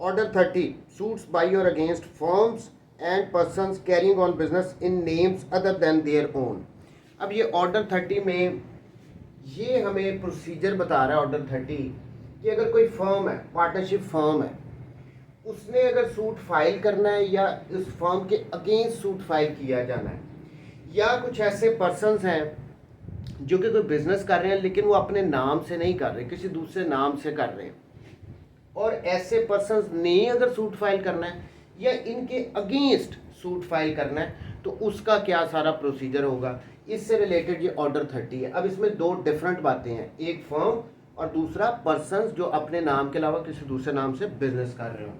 Order 30 suits bye और against firms and persons carrying on business in names other than their own. अब ये order 30 में ये हमें प्रोसीजर बता रहा है ऑर्डर 30 कि अगर कोई फर्म है, पार्टनरशिप फर्म है, उसने अगर सूट फाइल करना है या उस फर्म के अगेंस्ट सूट फाइल किया जाना है, या कुछ ऐसे पर्सन्स हैं जो कि कोई बिजनेस कर रहे हैं लेकिन वो अपने नाम से नहीं कर रहे, किसी दूसरे नाम से कर रहे हैं, और ऐसे पर्सन्स ने अगर सूट फाइल करना है या इनके अगेंस्ट सूट फाइल करना है तो उसका क्या सारा प्रोसीजर होगा, इससे रिलेटेड ये ऑर्डर 30 है। अब इसमें दो डिफरेंट बातें हैं, एक फर्म और दूसरा पर्सन्स जो अपने नाम के अलावा किसी दूसरे नाम से बिजनेस कर रहे हो।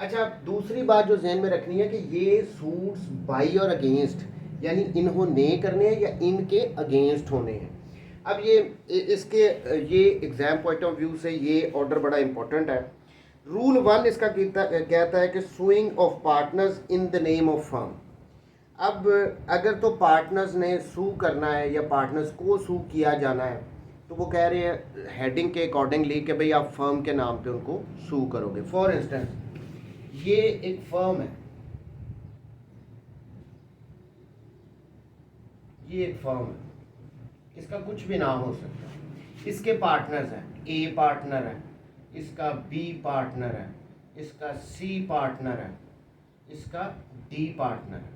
अच्छा, दूसरी बात जो जहन में रखनी है कि ये सूट्स बाई और अगेंस्ट यानी इन्होंने करने हैं या इनके अगेंस्ट होने हैं। अब ये इसके ये एग्जाम पॉइंट ऑफ व्यू से ये ऑर्डर बड़ा इंपॉर्टेंट है। रूल 1 इसका कहता है कि sewing of partners in the name of firm. अब अगर तो पार्टनर्स ने सू करना है या पार्टनर्स को सू किया जाना है तो वो कह रहे हैं हेडिंग के अकॉर्डिंगली कि भाई आप फर्म के नाम पे उनको सू करोगे। फॉर इंस्टेंस ये एक फर्म है, ये एक फर्म है, इसका कुछ भी नाम हो सकता है, इसके पार्टनर्स हैं, ए पार्टनर है, इसका बी पार्टनर है, इसका सी पार्टनर है, इसका डी पार्टनर है।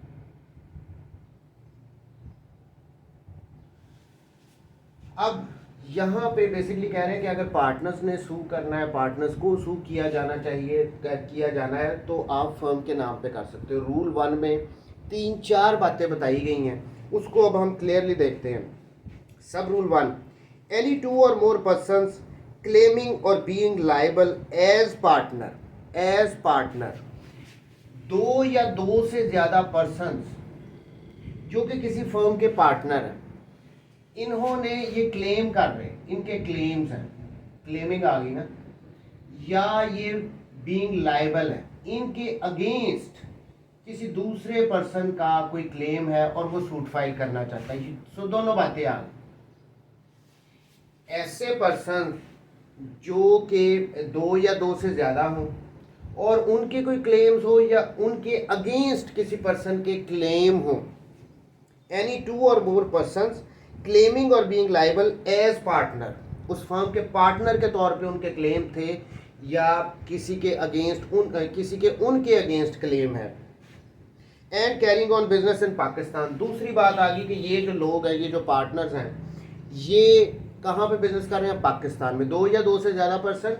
अब यहाँ पे बेसिकली कह रहे हैं कि अगर पार्टनर्स ने सू करना है, पार्टनर्स को सू किया जाना चाहिए, किया जाना है तो आप फर्म के नाम पे कर सकते हो। रूल 1 में 3-4 बातें बताई गई हैं, उसको अब हम क्लियरली देखते हैं। सब रूल 1, एनी 2 और मोर पर्सन्स क्लेमिंग और बीइंग लायबल एज पार्टनर, 2 या 2 से ज़्यादा पर्सन्स जो कि किसी फर्म के पार्टनर हैं, इन्होंने ये क्लेम कर रहे हैं, इनके क्लेम्स हैं, क्लेमिंग आ गई ना, या ये बीइंग लायबल है, इनके अगेंस्ट किसी दूसरे पर्सन का कोई क्लेम है और वो सूट फाइल करना चाहता है। सो दोनों बातें आ गई। ऐसे पर्सन जो कि 2 या 2 से ज़्यादा हों और उनके कोई क्लेम्स हो या उनके अगेंस्ट किसी पर्सन के क्लेम हो, एनी 2 और मोर पर्सन्स क्लेमिंग और बीइंग लायबल एज पार्टनर, उस फर्म के पार्टनर के तौर पे उनके क्लेम थे या किसी के अगेंस्ट उनके अगेंस्ट क्लेम है, एंड कैरिंग ऑन बिजनेस इन पाकिस्तान। दूसरी बात आ गई कि ये जो लोग हैं, ये जो पार्टनर्स हैं, ये कहाँ पे बिजनेस कर रहे हैं, पाकिस्तान में। 2 या 2 से ज़्यादा पर्सन,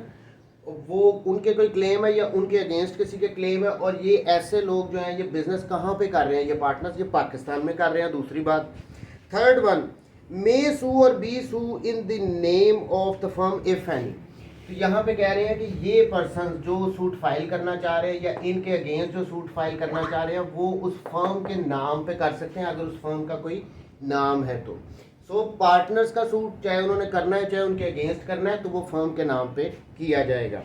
वो उनके कोई क्लेम है या उनके अगेंस्ट किसी के क्लेम है, और ये ऐसे लोग जो हैं ये बिजनेस कहाँ पे कर रहे हैं, ये पार्टनर्स ये पाकिस्तान में कर रहे हैं। दूसरी बात, third one, may sue or be sue in the name of the firm if any. तो यहाँ पे कह रहे हैं कि ये पर्सन जो सूट फाइल करना चाह रहे हैं या इनके अगेंस्ट जो सूट फाइल करना चाह रहे हैं वो उस फर्म के नाम पे कर सकते हैं, अगर उस फर्म का कोई नाम है तो। सो पार्टनर्स का सूट चाहे उन्होंने करना है चाहे उनके अगेंस्ट करना है तो वो फर्म के नाम पे किया जाएगा।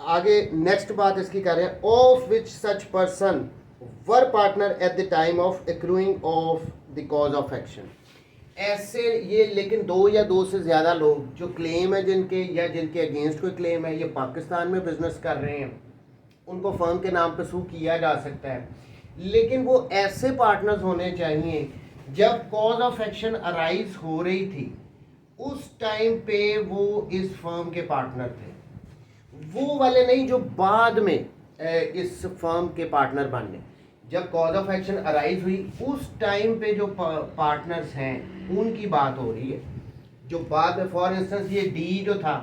आगे नेक्स्ट बात इसकी कर रहे हैं, of which such person were partner eight the time of accruing of the cause of action. ऐसे ये लेकिन 2 या 2 से ज़्यादा लोग जो क्लेम है जिनके या जिनके अगेंस्ट कोई क्लेम है, ये पाकिस्तान में बिजनेस कर रहे हैं, उनको फर्म के नाम पे सू किया जा सकता है, लेकिन वो ऐसे पार्टनर्स होने चाहिए जब कॉज ऑफ एक्शन अराइज हो रही थी उस टाइम पे वो इस फर्म के पार्टनर थे, वो वाले नहीं जो बाद में इस फर्म के पार्टनर बन गए। जब कॉज ऑफ एक्शन अराइज हुई उस टाइम पे जो पार्टनर्स हैं उनकी बात हो रही है, जो बाद में, फॉर इंस्टेंस ये डी जो था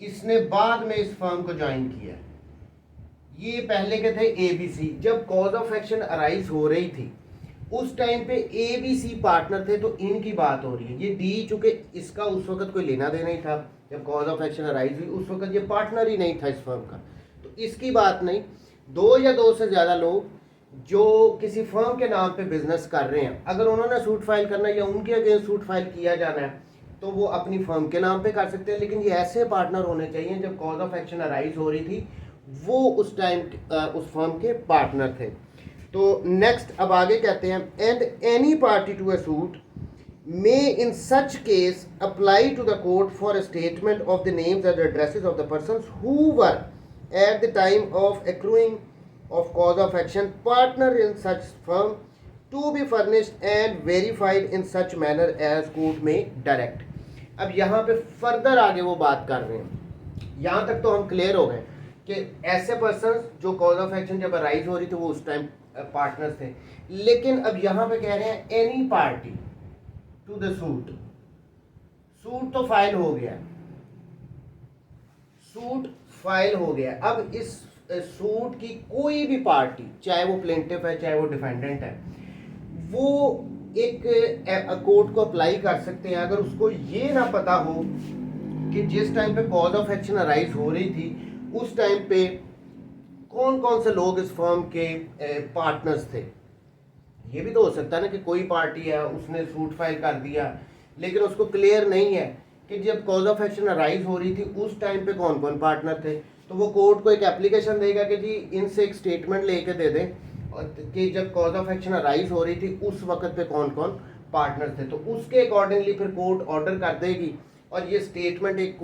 इसने बाद में इस फर्म को ज्वाइन किया, ये पहले के थे ए बी सी। जब कॉज ऑफ एक्शन अराइज हो रही थी उस टाइम पे ए बी सी पार्टनर थे तो इनकी बात हो रही है। ये डी चूंकि इसका उस वक्त कोई लेना देना ही था, जब कॉज ऑफ एक्शन अराइज हुई उस वक्त ये पार्टनर ही नहीं था इस फर्म का, तो इसकी बात नहीं। 2 या 2 से ज़्यादा लोग जो किसी फर्म के नाम पे बिजनेस कर रहे हैं, अगर उन्होंने सूट फाइल करना है या उनके अगेंस्ट सूट फाइल किया जाना है तो वो अपनी फर्म के नाम पे कर सकते हैं, लेकिन ये ऐसे पार्टनर होने चाहिए जब कॉज ऑफ एक्शन अराइज हो रही थी वो उस टाइम उस फर्म के पार्टनर थे। तो नेक्स्ट अब आगे कहते हैं, and any party to a suit may in such case apply to the court for a statement of the names and addresses of the persons who were at the time of accruing of cause of action, partner in such firm to be furnished and verified in such manner as court may direct. अब यहाँ पे further आगे वो बात कर रहे हैं, यहाँ तक तो हम क्लियर हो गए कि ऐसे पर्सन जो कॉज ऑफ एक्शन जब अराइज हो रही थी वो उस टाइम पार्टनर्स थे, लेकिन अब यहाँ पे कह रहे हैं any party to the suit. Suit तो फाइल हो गया, सूट फाइल हो गया। अब इस सूट की कोई भी पार्टी, चाहे वो प्लेंटिफ है चाहे वो डिफेंडेंट है, वो एक कोर्ट को अप्लाई कर सकते हैं अगर उसको ये ना पता हो कि जिस टाइम पे कॉज ऑफ एक्शन अराइज हो रही थी उस टाइम पे कौन कौन से लोग इस फर्म के पार्टनर्स थे। ये भी तो हो सकता है ना कि कोई पार्टी है उसने सूट फाइल कर दिया लेकिन उसको क्लियर नहीं है कि जब कॉज ऑफ एक्शन अराइज हो रही थी उस टाइम पे कौन कौन पार्टनर थे, तो वो कोर्ट को एक एप्लीकेशन देगा कि जी इनसे एक स्टेटमेंट लेके दे दें कि जब कॉज ऑफ एक्शन अराइज हो रही थी उस वक्त पे कौन कौन पार्टनर थे, तो उसके अकॉर्डिंगली फिर कोर्ट ऑर्डर कर देगी और ये स्टेटमेंट एक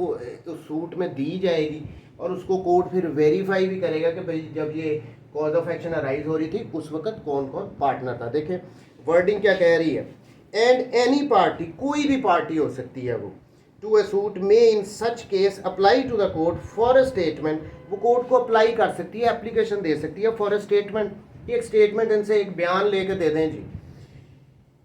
सूट में दी जाएगी और उसको कोर्ट फिर वेरीफाई भी करेगा कि भाई जब ये कॉज ऑफ एक्शन अराइज हो रही थी उस वक्त कौन कौन पार्टनर था। देखें वर्डिंग क्या कह रही है, एंड एनी पार्टी, कोई भी पार्टी हो सकती है वो, to a suit may in such case apply to the court for a statement, वो कोर्ट को अप्लाई कर सकती है, एप्लीकेशन दे सकती है फॉर अ स्टेटमेंट, एक स्टेटमेंट इनसे एक बयान लेके दे दें जी,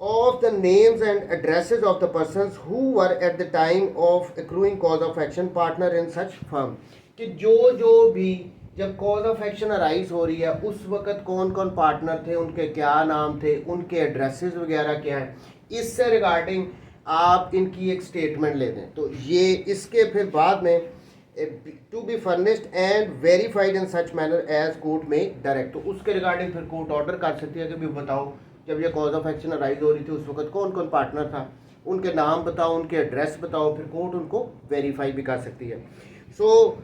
of the names and addresses of the persons who were at the time of accruing cause of action partner in such firm, कि जो भी जब कॉज ऑफ एक्शन अराइज हो रही है उस वक्त कौन कौन पार्टनर थे, उनके क्या नाम थे, उनके एड्रेसेस वगैरह क्या हैं, इससे रिगार्डिंग आप इनकी एक स्टेटमेंट ले दें। तो ये इसके फिर बाद में to be furnished and verified in such manner as court may direct, तो उसके रिगार्डिंग फिर कोर्ट ऑर्डर कर सकती है कि भी बताओ जब ये कॉज ऑफ एक्शन अराइज हो रही थी उस वक्त कौन कौन पार्टनर था, उनके नाम बताओ, उनके एड्रेस बताओ, फिर कोर्ट उनको वेरीफाई भी कर सकती है। सो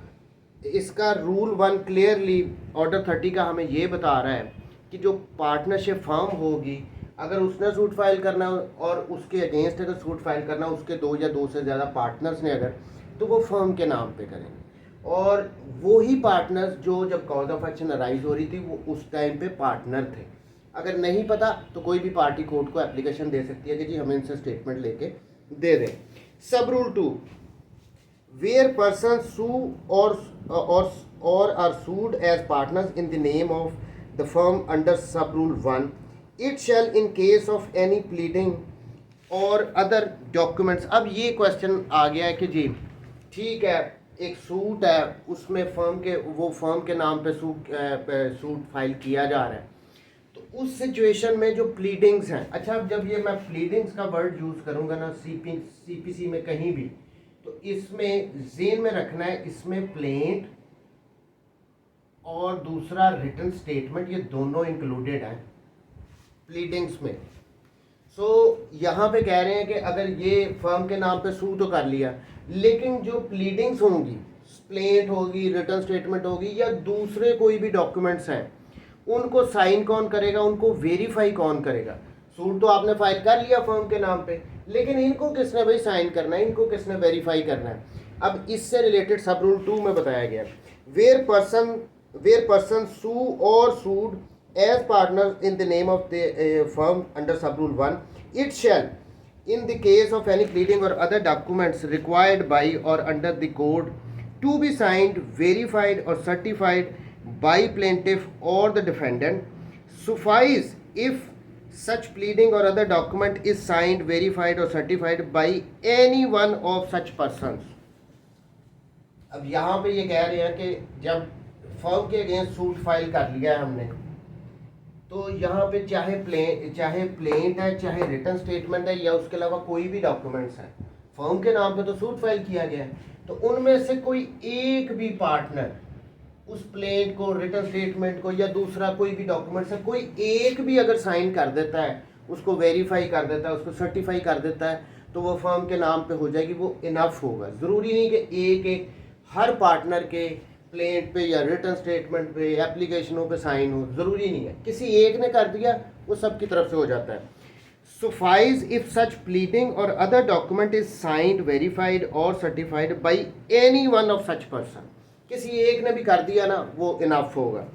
इसका रूल 1 क्लियरली ऑर्डर 30 का हमें ये बता रहा है कि जो पार्टनरशिप फर्म होगी अगर उसने सूट फाइल करना और उसके अगेंस्ट अगर सूट फाइल करना उसके 2 या 2 से ज़्यादा पार्टनर्स ने अगर, तो वो फर्म के नाम पे करेंगे और वो ही पार्टनर्स जो जब कॉज ऑफ एक्शन अराइज हो रही थी वो उस टाइम पे पार्टनर थे। अगर नहीं पता तो कोई भी पार्टी कोर्ट को एप्लीकेशन दे सकती है कि जी हमें इनसे स्टेटमेंट लेके दे दें। Sub rule 2, where person sue or are sued as partners in the name of the firm under sub rule 1, it shall in case of any pleading or other documents। अब ये क्वेश्चन आ गया है कि जी ठीक है एक सूट है उसमें वो फर्म के नाम पे सूट फाइल किया जा रहा है, तो उस सिचुएशन में जो प्लीडिंग्स हैं, अच्छा अब जब ये मैं प्लीडिंग्स का वर्ड यूज़ करूँगा ना सीपीसी में कहीं भी, तो इसमें ज़हन में रखना है इसमें प्लेंट और दूसरा रिटन स्टेटमेंट ये दोनों इंक्लूडेड हैं प्लीडिंग्स में। सो यहाँ पे कह रहे हैं कि अगर ये फर्म के नाम पे सू तो कर लिया लेकिन जो प्लीडिंग्स होंगी, प्लेंट होगी, रिटन स्टेटमेंट होगी या दूसरे कोई भी डॉक्यूमेंट्स हैं, उनको साइन कौन करेगा, उनको वेरीफाई कौन करेगा। सूट तो आपने फाइल कर लिया फर्म के नाम पे लेकिन इनको किसने भाई साइन करना है, इनको किसने वेरीफाई करना है। अब इससे रिलेटेड सब रूल 2 में बताया गया वेयर पर्सन सू और सूड as partners in the name of the firm under sub rule 1, it shall in the case of any pleading or other documents required by or under the code to be signed, verified or certified by plaintiff or the defendant, suffice if such pleading or other document is signed, verified or certified by any one of such persons। अब यहाँ पे ये कह रहे हैं कि जब firm के अगेंस्ट सूट फाइल कर लिया है हमने, तो यहाँ पे चाहे प्लेंट है, चाहे रिटन स्टेटमेंट है या उसके अलावा कोई भी डॉक्यूमेंट्स हैं, फर्म के नाम पे तो सूट फाइल किया गया है, तो उनमें से कोई एक भी पार्टनर उस प्लेंट को, रिटन स्टेटमेंट को या दूसरा कोई भी डॉक्यूमेंट्स है, कोई एक भी अगर साइन कर देता है, उसको वेरीफाई कर देता है, उसको सर्टिफाई कर देता है, तो वो फर्म के नाम पे हो जाएगी, वो इनफ होगा। ज़रूरी नहीं कि एक हर पार्टनर के प्लेंट पे या रिटन स्टेटमेंट पे एप्लीकेशनों पे साइन हो, ज़रूरी नहीं है, किसी एक ने कर दिया वो सब की तरफ से हो जाता है। suffice if such pleading or other document is signed, verified or certified by any one of such person। किसी एक ने भी कर दिया ना वो इनफ होगा।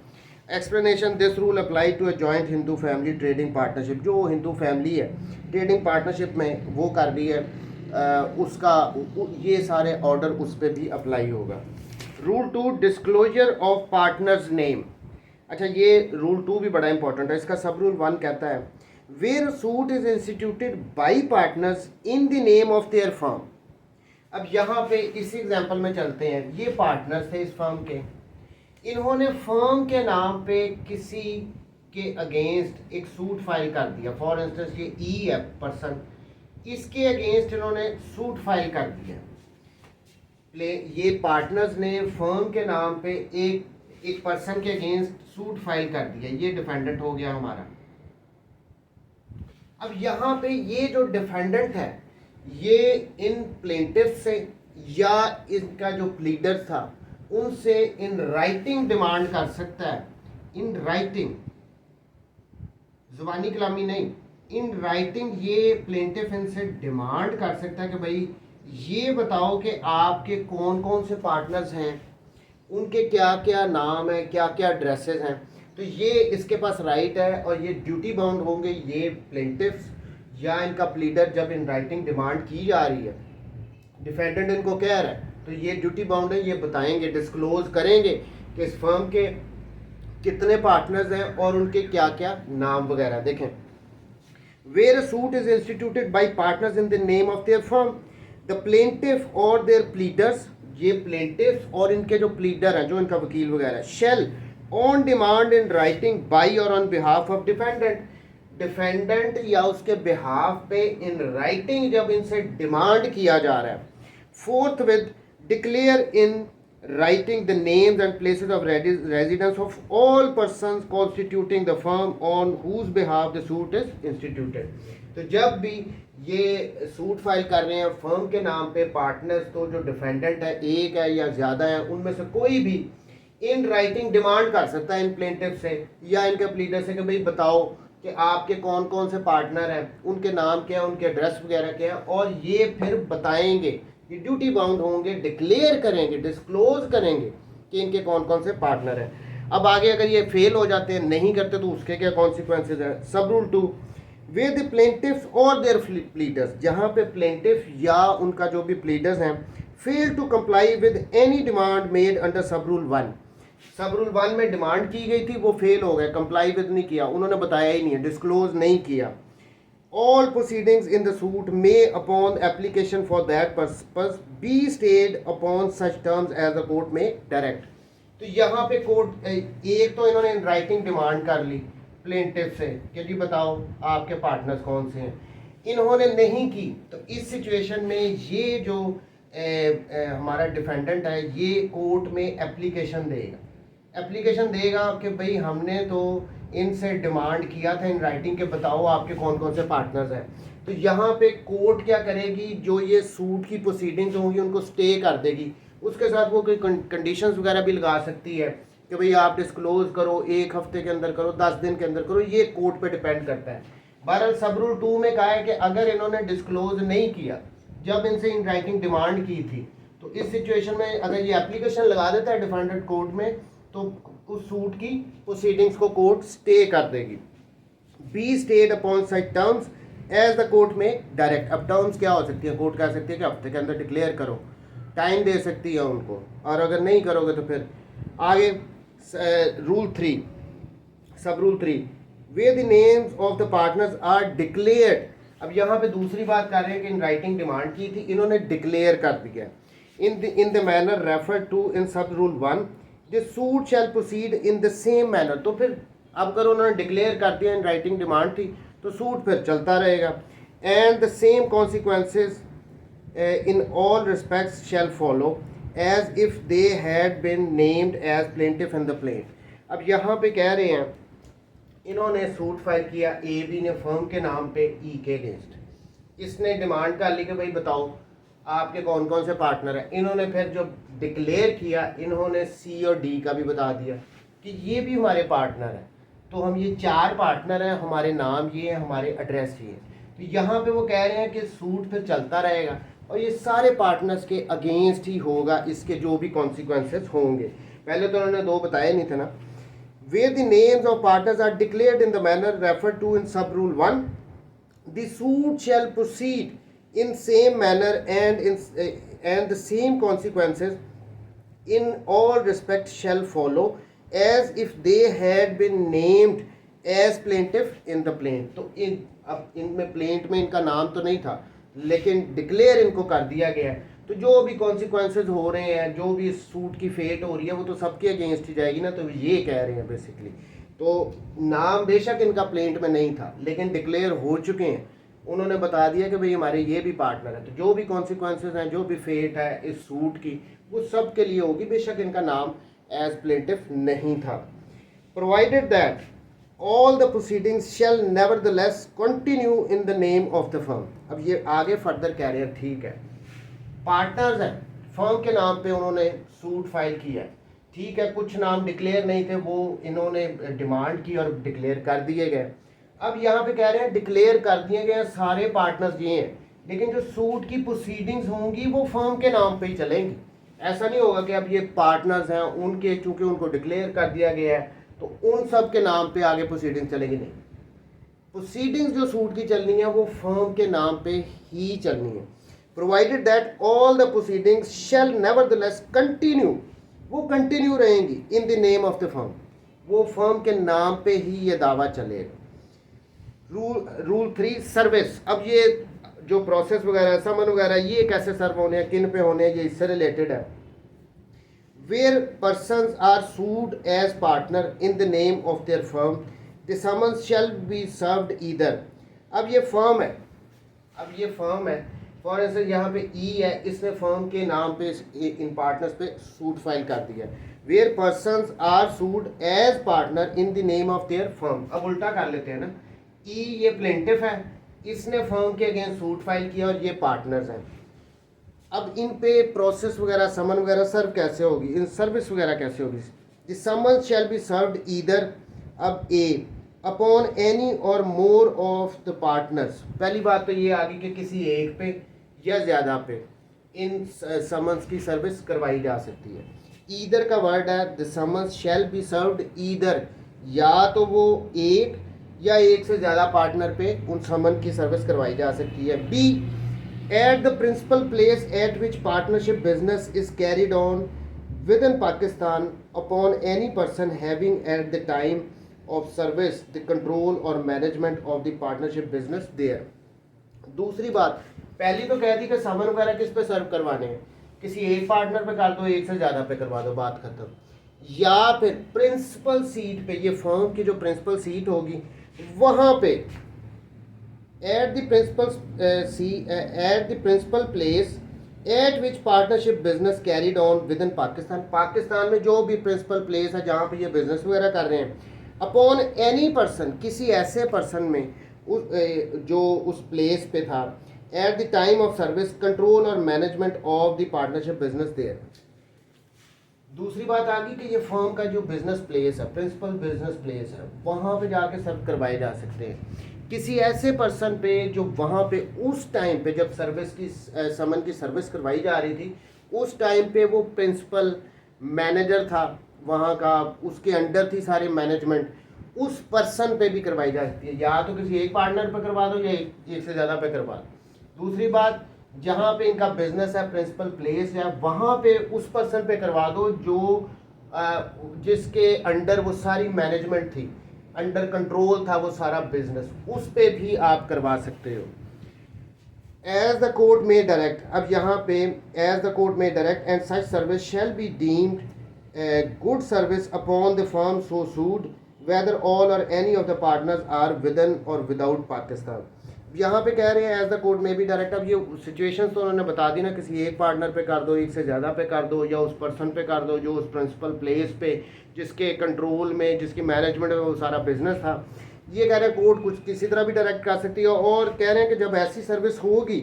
Explanation, this rule apply to a joint Hindu family trading partnership, जो हिंदू फैमिली है ट्रेडिंग पार्टनरशिप में वो कर रही है उसका ये सारे ऑर्डर उस पर भी अप्लाई होगा। Rule 2, disclosure of partners name. अच्छा, ये रूल 2 भी बड़ा इंपॉर्टेंट है। इसका सब रूल 1 कहता है wear suit is instituted by partners in the name of their firm. अब यहाँ पे इसी एग्जांपल में चलते हैं। ये पार्टनर्स थे इस फर्म के, इन्होंने फर्म के नाम पे किसी के अगेंस्ट एक सूट फाइल कर दिया। फॉर इंस्टेंस ये ई है पर्सन, इसके अगेंस्ट इन्होंने सूट फाइल कर दिया। ये पार्टनर्स ने फर्म के नाम पे एक पर्सन के अगेंस्ट सूट फाइल कर दिया, ये डिफेंडेंट हो गया हमारा। अब यहाँ पे ये जो डिफेंडेंट है ये इन प्लेंटिफ से या इनका जो प्लीडर था उनसे इन राइटिंग डिमांड कर सकता है। इन राइटिंग, जुबानी कलामी नहीं, इन राइटिंग ये प्लेंटिफ इनसे डिमांड कर सकता है कि भाई ये बताओ कि आपके कौन कौन से पार्टनर्स हैं, उनके क्या क्या नाम है, क्या क्या एड्रेसेस हैं। तो ये इसके पास राइट है और ये ड्यूटी बाउंड होंगे ये प्लेंटिफ्स या इनका प्लीडर। जब इन राइटिंग डिमांड की जा रही है, डिफेंडेंट इनको कह रहा है, तो ये ड्यूटी बाउंड है, ये बताएंगे, डिस्क्लोज करेंगे कि इस फर्म के कितने पार्टनर्स हैं और उनके क्या क्या नाम वगैरह। देखें, where a suit is instituted by partners in the name of their firm, the plaintiff or their pleaders, ये प्लेंटिफ और इनके जो प्लीडर हैं, जो इनका वकील वगैरह है, shall on demand in writing by or on behalf of defendant, defendant या उसके बिहाफ पे इन राइटिंग जब इनसे डिमांड किया जा रहा है। Forthwith declare in writing the names and places of residence of all persons constituting the firm on whose behalf the suit is instituted. तो जब भी ये सूट फाइल कर रहे हैं फर्म के नाम पे पार्टनर्स, तो जो डिफेंडेंट है एक है या ज़्यादा है, उनमें से कोई भी इन राइटिंग डिमांड कर सकता है इन प्लेंटिफ से या इनके प्लीडर से कि भाई बताओ कि आपके कौन कौन से पार्टनर हैं, उनके नाम क्या है, उनके एड्रेस वगैरह क्या है, और ये फिर बताएंगे, ये ड्यूटी बाउंड होंगे, डिक्लेयर करेंगे, डिस्क्लोज करेंगे कि इनके कौन कौन से पार्टनर हैं। अब आगे अगर ये फेल हो जाते हैं, नहीं करते, तो उसके क्या कॉन्सिक्वेंसेज हैं। सब रूल 2, वे द प्लेंटिफ्स और देयर प्लीडर्स, जहाँ पे प्लेंटिफ या उनका जो भी प्लीडर्स हैं fail to comply with any demand made under sub rule 1। Sub rule 1 में डिमांड की गई थी, वो फेल हो गए, कंप्लाई विद नहीं किया, उन्होंने बताया ही नहीं है, डिस्क्लोज नहीं किया। All proceedings in the suit may upon application for that purpose be stayed upon such terms as the court may direct. तो यहाँ पे कोर्ट एक तो इन्होंने राइटिंग डिमांड कर ली प्लेंटिफ से कि जी बताओ आपके पार्टनर्स कौन से हैं, इन्होंने नहीं की। तो इस सिचुएशन में ये जो हमारा डिफेंडेंट है ये कोर्ट में एप्लीकेशन देगा कि भाई हमने तो इनसे डिमांड किया था इन राइटिंग के, बताओ आपके कौन कौन से पार्टनर्स हैं। तो यहाँ पे कोर्ट क्या करेगी, जो ये सूट की प्रोसीडिंग्स होंगी उनको स्टे कर देगी, उसके साथ वो कोई कंडीशंस वगैरह भी लगा सकती है कि भाई आप डिस्क्लोज करो, 1 हफ्ते के अंदर करो, 10 दिन के अंदर करो, ये कोर्ट पे डिपेंड करता है। बहरहाल सब रूल 2 में कहा है कि अगर इन्होंने डिस्क्लोज नहीं किया जब इनसे इन राइटिंग डिमांड की थी, तो इस सिचुएशन में अगर ये एप्लीकेशन लगा देता है डिफेंडेंट कोर्ट में, तो उस सूट की प्रोसीडिंग्स को कोर्ट स्टे कर देगी। Be stayed upon such terms as the court may direct. अब टर्म्स क्या हो सकती है, कोर्ट कह सकती है कि हफ्ते के अंदर डिक्लेयर करो, टाइम दे सकती है उनको, और अगर नहीं करोगे तो फिर आगे। Rule 3, sub rule 3, where the names of the partners are declared. अब यहाँ पे दूसरी बात कर रहे हैं कि इन राइटिंग डिमांड की थी, इन्होंने डिक्लेयर कर दिया in the manner refer to in sub rule 1, the suit shall proceed in the same manner. तो फिर अब अगर उन्होंने डिक्लेयर कर दिया, इन राइटिंग डिमांड थी, तो सूट फिर चलता रहेगा। And the same consequences in all respects shall follow as if they had been named as plaintiff in the plaint. अब यहाँ पे कह रहे हैं इन्होंने सूट फाइल किया, ए बी ने फर्म के नाम पे ई के अगेंस्ट, इसने डिमांड कर ली कि भाई बताओ आपके कौन कौन से पार्टनर हैं। इन्होंने फिर जो डिक्लेयर किया, इन्होंने सी और डी का भी बता दिया कि ये भी हमारे पार्टनर हैं, तो हम ये 4 पार्टनर हैं, हमारे नाम ये हैं, हमारे एड्रेस ये है। तो यहाँ पे वो कह रहे हैं कि सूट फिर चलता रहेगा। और ये सारे पार्टनर्स के अगेंस्ट ही होगा, इसके जो भी कॉन्सिक्वेंसेस होंगे। पहले तो उन्होंने दो बताए नहीं थे ना। Where the names of partners are declared in the manner referred to in sub rule 1, the suit shall proceed in same manner and the same consequences in all respects shall follow as if they had been named as plaintiff in the plaint। तो अब इनमें plaint में इनका नाम तो नहीं था, लेकिन डिक्लेयर इनको कर दिया गया है, तो जो भी कॉन्सिक्वेंसेज हो रहे हैं, जो भी सूट की फेट हो रही है, वो तो सबके अगेंस्ट ही जाएगी ना। तो ये कह रहे हैं बेसिकली। तो नाम बेशक इनका प्लेंट में नहीं था, लेकिन डिक्लेयर हो चुके हैं। उन्होंने बता दिया कि भाई हमारे ये भी पार्टनर है, तो जो भी कॉन्सिक्वेंसेज हैं, जो भी फेट है इस सूट की, वो सब के लिए होगी, बेशक इनका नाम एज प्लेंटिफ नहीं था। Provided that all the proceedings shall nevertheless continue in the name of the firm। अब ये आगे फर्दर कह रहे हैं, ठीक है, पार्टनर्स हैं, फर्म के नाम पे उन्होंने सूट फाइल किया है, ठीक है, कुछ नाम डिक्लेयर नहीं थे, वो इन्होंने डिमांड की और डिक्लेयर कर दिए गए। अब यहाँ पे कह रहे हैं डिक्लेयर कर दिए गए सारे पार्टनर्स ये हैं, लेकिन जो सूट की प्रोसीडिंग्स होंगी वो फर्म के नाम पे ही चलेंगी। ऐसा नहीं होगा कि अब ये पार्टनर्स हैं, उनके चूंकि उनको डिक्लेयर कर दिया गया है तो उन सब के नाम पे आगे प्रोसीडिंग चलेगी, नहीं। प्रोसीडिंग्स जो सूट की चलनी है वो फर्म के नाम पे ही चलनी है। Provided that all the proceedings shall nevertheless continue, वो कंटिन्यू रहेंगी in the name of the firm, वो फर्म के नाम पे ही ये दावा चलेगा। Rule 3 service. अब ये जो प्रोसेस वगैरह, समन वगैरह, ये कैसे सर्व होने हैं, किन पे होने हैं, ये इससे रिलेटेड है। Where persons are sued as partner in the name of their firm, the summons shall be served either। अब ये फर्म है, फॉर इंस्टेंस यहाँ पे ई है, इसने फर्म के नाम पे इन पार्टनर्स पे सूट फाइल कर दिया। Where persons are sued as partner in the name of their firm। अब उल्टा कर लेते हैं ना, ई ये प्लेंटिफ है, इसने फर्म के अगेंस्ट सूट फाइल किया और ये पार्टनर्स हैं। अब इन पे प्रोसेस वगैरह, समन वगैरह सर्व कैसे होगी, इन सर्विस वगैरह कैसे होगी। The summons shall be served either, अब ए, अपॉन एनी और मोर ऑफ द पार्टनर्स। पहली बात तो ये आ गई कि किसी एक पे या ज़्यादा पे इन समन्स की सर्विस करवाई जा सकती है। ईदर का वर्ड है, the summons shall be served either, या तो वो एक या एक से ज़्यादा पार्टनर पे उन समन की सर्विस करवाई जा सकती है। B, at the principal place at which partnership business is carried on within Pakistan upon any person having at the time of service the control or management of the partnership business there। दूसरी बात, पहली तो कह दी कि समन वगैरह किस पे सर्व करवाने हैं, किसी एक पार्टनर पे कर दो, एक से ज़्यादा पे करवा दो, बात खत्म। या फिर प्रिंसिपल सीट पे, ये फर्म की जो प्रिंसिपल सीट होगी वहाँ पे at the principal place at which partnership business carried on within Pakistan। Pakistan में जो भी प्रिंसिपल प्लेस है जहाँ पे ये बिजनेस वगैरह कर रहे हैं, अपॉन एनी पर्सन, किसी ऐसे पर्सन में जो उस प्लेस पे था, at the time of service control or management of the partnership business there. दूसरी बात आ गई कि ये फर्म का जो बिजनेस प्लेस है, प्रिंसिपल बिजनेस प्लेस है, वहाँ पे जाके सर्व करवाए जा सकते हैं किसी ऐसे पर्सन पे जो वहाँ पे उस टाइम पे जब सर्विस की समन की सर्विस करवाई जा रही थी, उस टाइम पे वो प्रिंसिपल मैनेजर था वहाँ का, उसके अंडर थी सारी मैनेजमेंट, उस पर्सन पे भी करवाई जा सकती है। या तो किसी एक पार्टनर पे करवा दो या एक से ज़्यादा पे करवा दो। दूसरी बात, जहाँ पे इनका बिजनेस है, प्रिंसिपल प्लेस है, वहाँ पे उस पर्सन पे करवा दो जो जिसके अंडर वो सारी मैनेजमेंट थी, अंडर कंट्रोल था वो सारा बिजनेस, उस पे भी आप करवा सकते हो। As the court may direct, अब यहाँ पे as the court may direct and such service shall be deemed good service upon the firm so sued whether all or any of the partners are within or without Pakistan. यहाँ पे कह रहे हैं as the court में भी direct. अब ये situation तो उन्होंने बता दी ना, किसी एक पार्टनर पे कर दो, एक से ज़्यादा पे कर दो, या उस पर्सन पे कर दो जो उस प्रिंसिपल प्लेस पे जिसके कंट्रोल में, जिसकी मैनेजमेंट में वो सारा बिजनेस था। ये कह रहे हैं कोर्ट कुछ किसी तरह भी डायरेक्ट कर सकती है, और कह रहे हैं कि जब ऐसी सर्विस होगी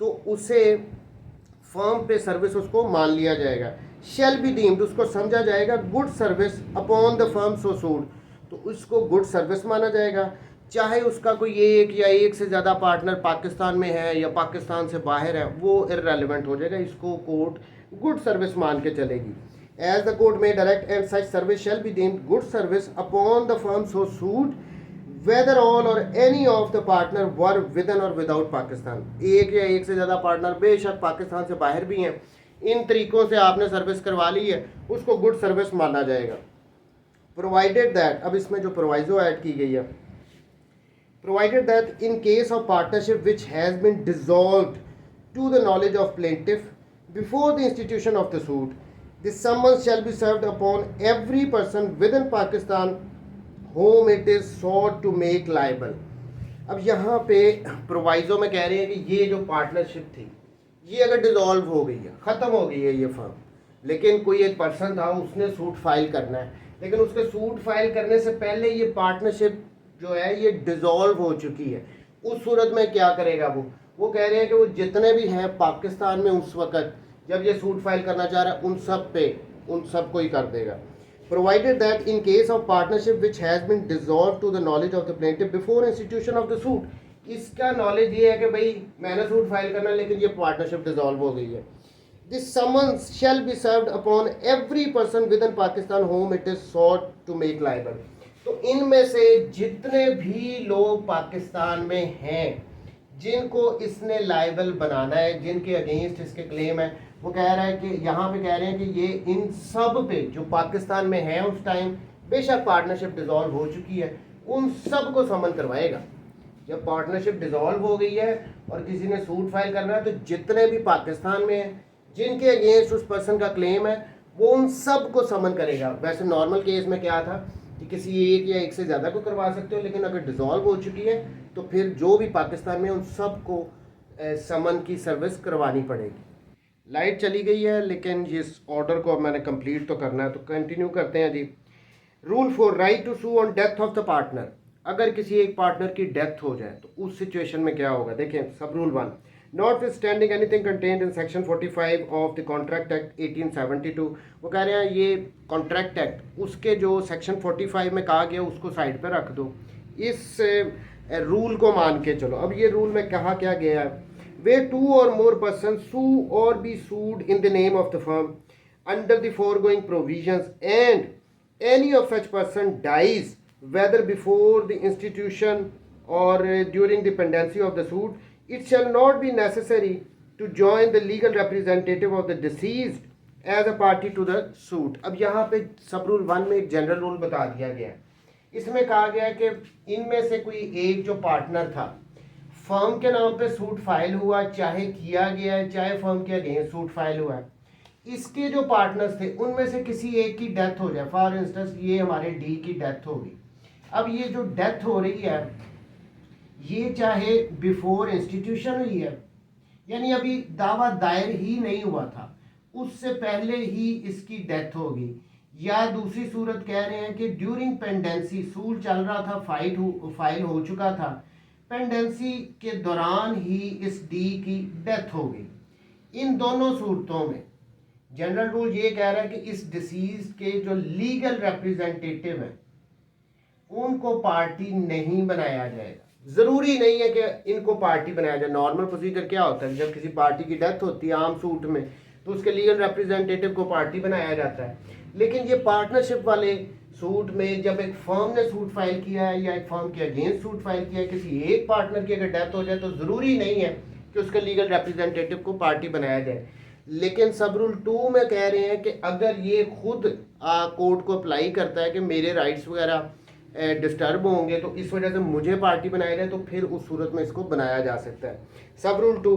तो उसे फर्म पे सर्विस उसको मान लिया जाएगा। शैल बी डीम्ड, उसको समझा जाएगा good service upon the firm so sued, तो उसको गुड सर्विस माना जाएगा। चाहे उसका कोई एक या एक से ज़्यादा पार्टनर पाकिस्तान में है या पाकिस्तान से बाहर है, वो इररेलेवेंट हो जाएगा। इसको कोर्ट गुड सर्विस मान के चलेगी। As the court may direct and such service shall be deemed good service upon the firm so suit whether all or any of the partner were within or without Pakistan. एक या एक से ज़्यादा partner बेशक पाकिस्तान से बाहर भी हैं, इन तरीक़ों से आपने सर्विस करवा ली है, उसको गुड सर्विस माना जाएगा। प्रोवाइडेड दैट, अब इसमें जो प्रोवाइजो ऐड की गई है, provided that in case of partnership which has been dissolved to the knowledge of plaintiff before the institution of the suit, the summons shall be served upon every person within Pakistan whom it is sought to make liable। अब यहाँ पे proviso में कह रहे हैं कि ये जो पार्टनरशिप थी ये अगर डिसॉल्व हो गई है, ख़त्म हो गई है ये फर्म, लेकिन कोई एक पर्सन था उसने सूट फाइल करना है, लेकिन उसके सूट फाइल करने से पहले ये पार्टनरशिप जो है ये डिसॉल्व हो चुकी है, उस सूरत में क्या करेगा वो कह रहे हैं कि वो जितने भी हैं पाकिस्तान में उस वक़्त जब ये सूट फाइल करना चाह रहा है उन सब को ही कर देगा। Provided that in case of partnership which has been dissolve to the knowledge of the plaintiff before institution of the suit, इसका नॉलेज ये है कि भाई मैंने सूट फाइल करना लेकिन ये पार्टनरशिप डिसॉल्व हो गई है। This summons shall be served upon every person within Pakistan whom it is sought to make liable. तो इनमें से जितने भी लोग पाकिस्तान में हैं जिनको इसने लायबल बनाना है, जिनके अगेंस्ट इसके क्लेम है, वो कह रहा है कि यहाँ पे कह रहे हैं कि ये इन सब पे जो पाकिस्तान में हैं उस टाइम बेशक पार्टनरशिप डिसॉल्व हो चुकी है, उन सब को समन करवाएगा। जब पार्टनरशिप डिसॉल्व हो गई है और किसी ने सूट फाइल करना है तो जितने भी पाकिस्तान में हैं जिनके अगेंस्ट उस पर्सन का क्लेम है वो उन सब को समन करेगा। वैसे नॉर्मल केस में क्या था कि किसी एक या एक से ज़्यादा को करवा सकते हो, लेकिन अगर डिसॉल्व हो चुकी है तो फिर जो भी पाकिस्तान में उन सब को समन की सर्विस करवानी पड़ेगी। लाइट चली गई है लेकिन इस ऑर्डर को अब मैंने कंप्लीट तो करना है, तो कंटिन्यू करते हैं जी। Rule 4, right to sue on death of the partner. अगर किसी एक पार्टनर की डेथ हो जाए तो उस सिचुएशन में क्या होगा, देखें सब rule 1, notwithstanding anything contained in section 45 of the contract act 1872, वो कह रहे हैं ये कॉन्ट्रैक्ट एक्ट उसके जो सेक्शन 45 में कहा गया उसको साइड पर रख दो, इस रूल को मान के चलो। अब ये रूल में कहा क्या गया है, वे 2 or more persons sue or be sued in the name of the firm under the foregoing provisions and any of such person dies whether before the institution or during the pendency of the suit, it shall not be necessary to join the legal representative of the deceased as a party to the suit। अब यहाँ पे सब rule 1 में एक general rule बता दिया गया है। इसमें कहा गया है कि इनमें से कोई एक जो पार्टनर था, फर्म के नाम पे सूट फाइल हुआ, चाहे किया गया है चाहे फर्म के अगेंस्ट सूट फाइल हुआ है, इसके जो पार्टनर्स थे उनमें से किसी एक की डेथ हो जाए, फॉर इंस्टेंस ये हमारे डी की डेथ होगी। अब ये जो डेथ हो रही है ये चाहे बिफोर इंस्टीट्यूशन हुई है, यानी अभी दावा दायर ही नहीं हुआ था, उससे पहले ही इसकी डेथ होगी, या दूसरी सूरत कह रहे हैं कि ड्यूरिंग पेंडेंसी सूट चल रहा था, फाइल हो चुका था, पेंडेंसी के दौरान ही इस डी की डेथ हो गई। इन दोनों सूरतों में जनरल रूल ये कह रहा है कि इस डिसीज के जो लीगल रिप्रेजेंटेटिव हैं उनको पार्टी नहीं बनाया जाएगा। ज़रूरी नहीं है कि इनको पार्टी बनाया जाए। नॉर्मल प्रोसीजर क्या होता है, जब किसी पार्टी की डेथ होती है आम सूट में तो उसके लीगल रिप्रेजेंटेटिव को पार्टी बनाया जाता है, लेकिन ये पार्टनरशिप वाले सूट में जब एक फर्म ने सूट फाइल किया है या एक फर्म के अगेंस्ट सूट फाइल किया है, किसी एक पार्टनर की अगर डेथ हो जाए तो ज़रूरी नहीं है कि उसके लीगल रिप्रेजेंटेटिव को पार्टी बनाया जाए। लेकिन सब रूल 2 में कह रहे हैं कि अगर ये खुद कोर्ट को अप्लाई करता है कि मेरे राइट्स वगैरह डिस्टर्ब होंगे तो इस वजह से मुझे पार्टी बनाया जाए, तो फिर उस सूरत में इसको बनाया जा सकता है। सब rule 2,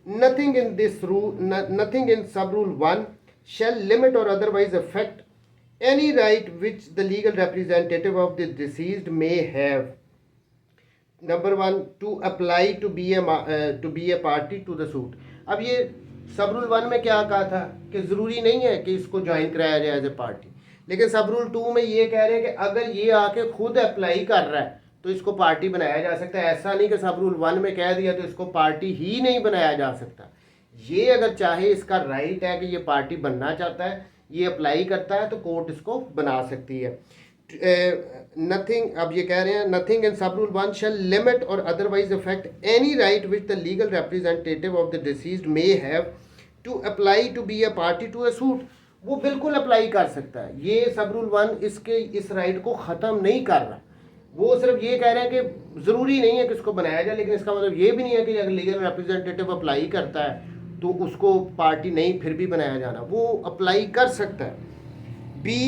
nothing in sub rule 1 shall limit or otherwise affect any right which the legal representative of the deceased may have. Number 1, to apply to be a party to the suit। अब ये सब rule 1 में क्या कहा था कि ज़रूरी नहीं है कि इसको ज्वाइन कराया जाए एज ए पार्टी, लेकिन सब रूल 2 में ये कह रहे हैं कि अगर ये आके खुद अप्लाई कर रहा है तो इसको पार्टी बनाया जा सकता है। ऐसा नहीं कि सब रूल 1 में कह दिया तो इसको पार्टी ही नहीं बनाया जा सकता। ये अगर चाहे, इसका राइट है कि ये पार्टी बनना चाहता है, ये अप्लाई करता है तो कोर्ट इसको बना सकती है। नथिंग, अब ये कह रहे हैं nothing in sub rule 1 shall limit or otherwise affect any right which the legal representative of the deceased may have to apply to be a party to a suit. वो बिल्कुल अप्लाई कर सकता है। ये सब रूल 1 इसके इस right को ख़त्म नहीं कर रहा। वो सिर्फ ये कह रहे हैं कि ज़रूरी नहीं है कि इसको बनाया जाए, लेकिन इसका मतलब ये भी नहीं है कि अगर लीगल रिप्रेजेंटेटिव अप्लाई करता है तो उसको पार्टी नहीं फिर भी बनाया जाना, वो अप्लाई कर सकता है। B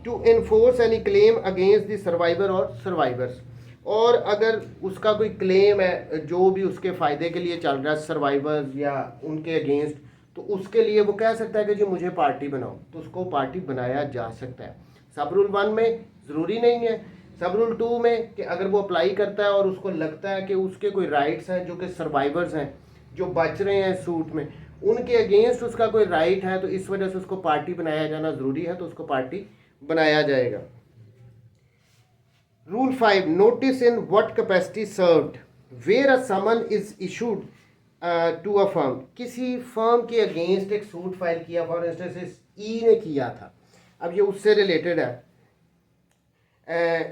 to enforce any claim against the survivor or survivors, और अगर उसका कोई क्लेम है जो भी उसके फ़ायदे के लिए चल रहा है सर्वाइवर्स या उनके अगेंस्ट, तो उसके लिए वो कह सकता है कि जी मुझे पार्टी बनाओ, तो उसको पार्टी बनाया जा सकता है। सब रूल 1 में ज़रूरी नहीं है। सब रूल 2 में कि अगर वो अप्लाई करता है और उसको लगता है कि उसके कोई राइट्स हैं जो कि सर्वाइवर्स हैं जो बच रहे हैं सूट में, उनके अगेंस्ट उसका कोई राइट है, तो इस वजह से उसको पार्टी बनाया जाना ज़रूरी है, तो उसको पार्टी बनाया जाएगा। Rule 5 notice in what capacity served where a summon is issued to a firm. किसी फर्म के अगेंस्ट एक सूट फाइल किया, फॉर इंस्टेंस ई ने किया था, अब ये उससे रिलेटेड है,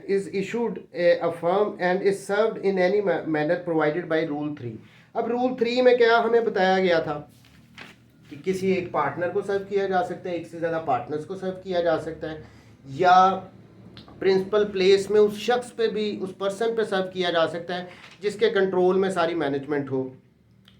is issued a firm and is served in any manner provided by rule 3। अब रूल 3 में क्या हमें बताया गया था कि किसी एक पार्टनर को सर्व किया जा सकता है, एक से ज़्यादा पार्टनर्स को सर्व किया जा सकता है, या प्रिंसिपल प्लेस में उस शख्स पे भी, उस पर्सन पे सर्व किया जा सकता है जिसके कंट्रोल में सारी मैनेजमेंट हो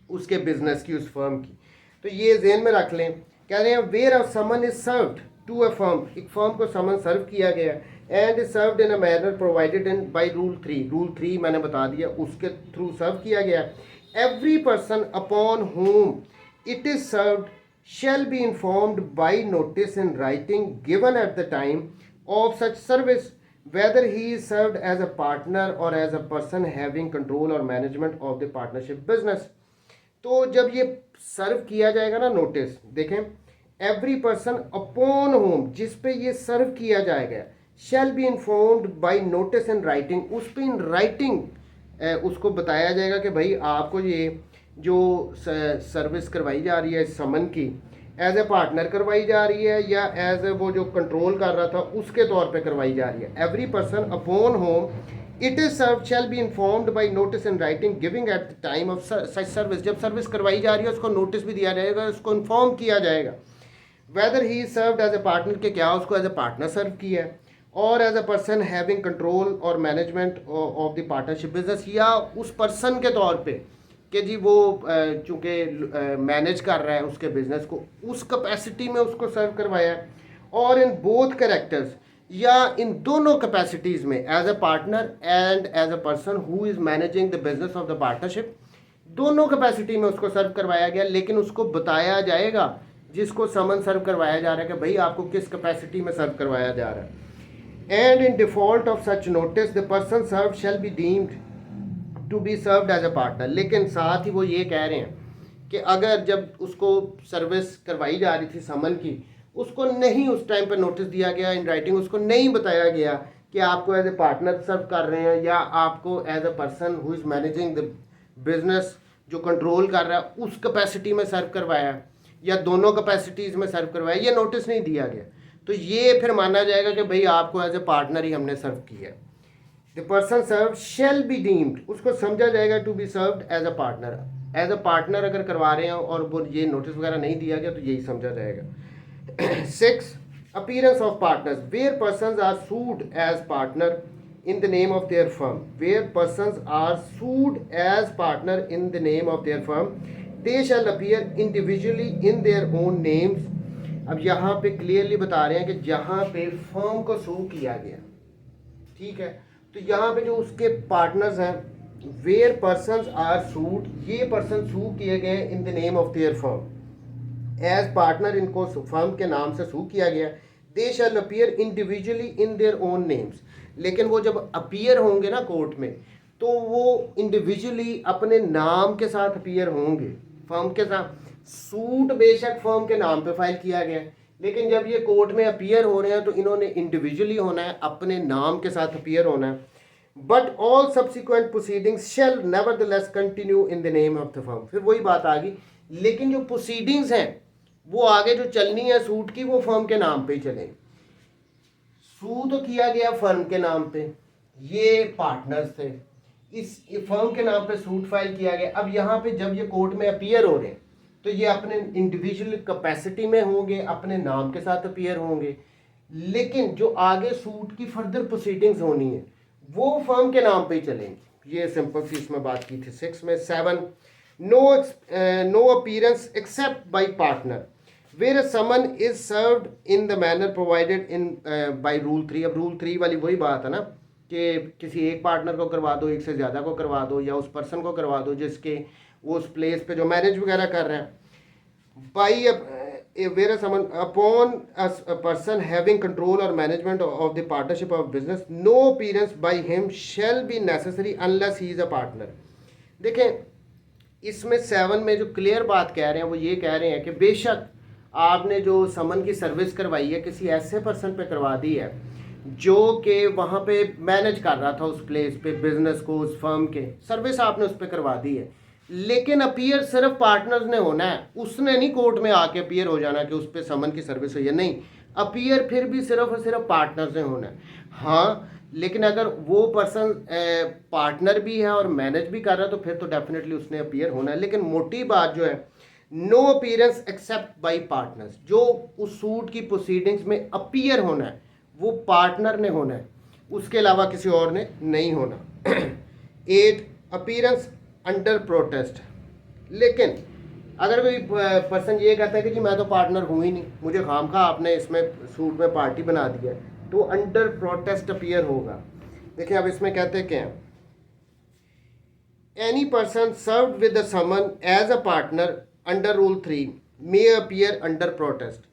उसके बिजनेस की, उस फर्म की। तो ये ज़हन में रख लें। कह रहे हैं where a summon is served to a firm, एक फर्म को समन सर्व किया गया and is served in a manner provided in by rule 3। Rule 3 मैंने बता दिया, उसके थ्रू सर्व किया गया। Every person upon whom it is served shall be informed by notice in writing given at the time of such service whether he is served as a partner or as a person having control or management of the partnership business। तो जब ये serve किया जाएगा ना notice, देखें every person upon home जिस पे ये सर्व किया जाएगा shall be informed by notice in writing, उस पे इन राइटिंग उसको बताया जाएगा कि भाई आपको ये जो सर्विस करवाई जा रही है समन की एज ए पार्टनर करवाई जा रही है या एज ए वो जो कंट्रोल कर रहा था उसके तौर पे करवाई जा रही है। Every person upon whom it is serve shall be informed by notice in writing giving at the time of such service. जब सर्विस करवाई जा रही है उसको नोटिस भी दिया जाएगा, उसको इन्फॉर्म किया जाएगा whether he is served as a partner के क्या उसको एज ए पार्टनर सर्व किया है, और as a person having control or management of the partnership business, या उस पर्सन के तौर पे कि जी वो चूँकि मैनेज कर रहा है उसके बिजनेस को, उस कैपेसिटी में उसको सर्व करवाया है। और इन बोथ कैरेक्टर्स, या इन दोनों कैपेसिटीज़ में as a partner and as a person who is managing the business of the partnership, दोनों कैपेसिटी में उसको सर्व करवाया गया। लेकिन उसको बताया जाएगा जिसको समन सर्व करवाया जा रहा है कि भाई आपको किस कैपेसिटी में सर्व करवाया जा रहा है। And in default of such notice the person serve shall be deemed to be served as a partner. लेकिन साथ ही वो ये कह रहे हैं कि अगर जब उसको सर्विस करवाई जा रही थी समन की, उसको नहीं उस टाइम पर नोटिस दिया गया इन राइटिंग, उसको नहीं बताया गया कि आपको एज ए पार्टनर सर्व कर रहे हैं या आपको as a person who is managing the business जो कंट्रोल कर रहा है उस कैपेसिटी में सर्व करवाया या दोनों कैपेसिटीज़ में सर्व करवाया, ये नोटिस नहीं दिया गया, तो ये फिर माना जाएगा कि भाई आपको एज ए पार्टनर ही हमने सर्व किया। The person serve shall be deemed, उसको समझा जाएगा to be served as a partner. As a partner अगर करवा रहे हैं और वो ये नोटिस वगैरह नहीं दिया गया तो यही समझा जाएगा। 6 appearance of partners where persons are sued as partner in the name of their firm, where persons are sued as partner in the name of their firm, they shall appear individually in their own names। अब यहाँ पे clearly बता रहे हैं कि जहाँ पे firm को सू किया गया, ठीक है, तो यहाँ पे जो उसके पार्टनर्स हैं वेयर पर्सन्स आर सूड, ये पर्सन सू किए गए in the name of their firm as partner, इनको फर्म के नाम से सू किया गया। They shall appear individually in their own names, लेकिन वो जब अपीयर होंगे ना कोर्ट में तो वो इंडिविजुअली अपने नाम के साथ अपीयर होंगे फर्म के साथ। सूट बेशक फर्म के नाम पे फाइल किया गया है, लेकिन जब ये कोर्ट में अपीयर हो रहे हैं तो इन्होंने इंडिविजुअली होना है, अपने नाम के साथ अपीयर होना है। But all subsequent proceedings shall nevertheless continue in the name of the firm. फिर वही बात आ गई, लेकिन जो प्रोसीडिंग्स हैं वो आगे जो चलनी है सूट की वो फर्म के नाम पे ही चलेंगी। सू तो किया गया फर्म के नाम पे, ये पार्टनर्स थे, इस फर्म के नाम पे सूट फाइल किया गया। अब यहाँ पे जब ये कोर्ट में अपीयर हो रहे हैं तो ये अपने इंडिविजुअल कैपेसिटी में होंगे, अपने नाम के साथ अपीयर होंगे, लेकिन जो आगे सूट की फर्दर प्रोसीडिंग्स होनी है वो फर्म के नाम पे ही चलेंगी। ये सिंपल सी इसमें बात की थी 6 में। 7, no appearance except by partner where summon is served in the manner provided in by rule 3। अब रूल 3 वाली वही बात है ना कि किसी एक पार्टनर को करवा दो, एक से ज़्यादा को करवा दो, या उस पर्सन को करवा दो जिसके वो उस प्लेस पे जो मैनेज वगैरह कर रहे हैं। By where someone upon a person having control or management of the partnership of business, no appearance by him shall be necessary unless he is a partner। देखें इसमें 7 में जो क्लियर बात कह रहे हैं वो ये कह रहे हैं कि बेशक आपने जो समन की सर्विस करवाई है किसी ऐसे पर्सन पे करवा दी है जो कि वहाँ पे मैनेज कर रहा था उस प्लेस पे बिजनेस को, उस फर्म के सर्विस आपने उस पर करवा दी है, लेकिन अपीयर सिर्फ पार्टनर्स ने होना है, उसने नहीं कोर्ट में आके अपीयर हो जाना कि उस पर समन की सर्विस हुई है, नहीं, अपीयर फिर भी सिर्फ और सिर्फ पार्टनर्स ने होना है। हाँ, लेकिन अगर वो पर्सन पार्टनर भी है और मैनेज भी कर रहा है तो फिर तो डेफिनेटली उसने अपीयर होना है। लेकिन मोटी बात जो है, no appearance except by partners, जो उस सूट की प्रोसीडिंग्स में अपीयर होना है वो पार्टनर ने होना है, उसके अलावा किसी और ने नहीं होना। 8, अपीयरेंस अंडर प्रोटेस्ट। लेकिन अगर कोई पर्सन ये कहता है कि जी मैं तो पार्टनर हूँ ही नहीं, मुझे खामखा आपने इसमें सूट में पार्टी बना दिया है, तो अंडर प्रोटेस्ट अपीयर होगा। देखिए अब इसमें कहते हैं क्या, any person served with the summon as a partner under rule 3 may appear under protest.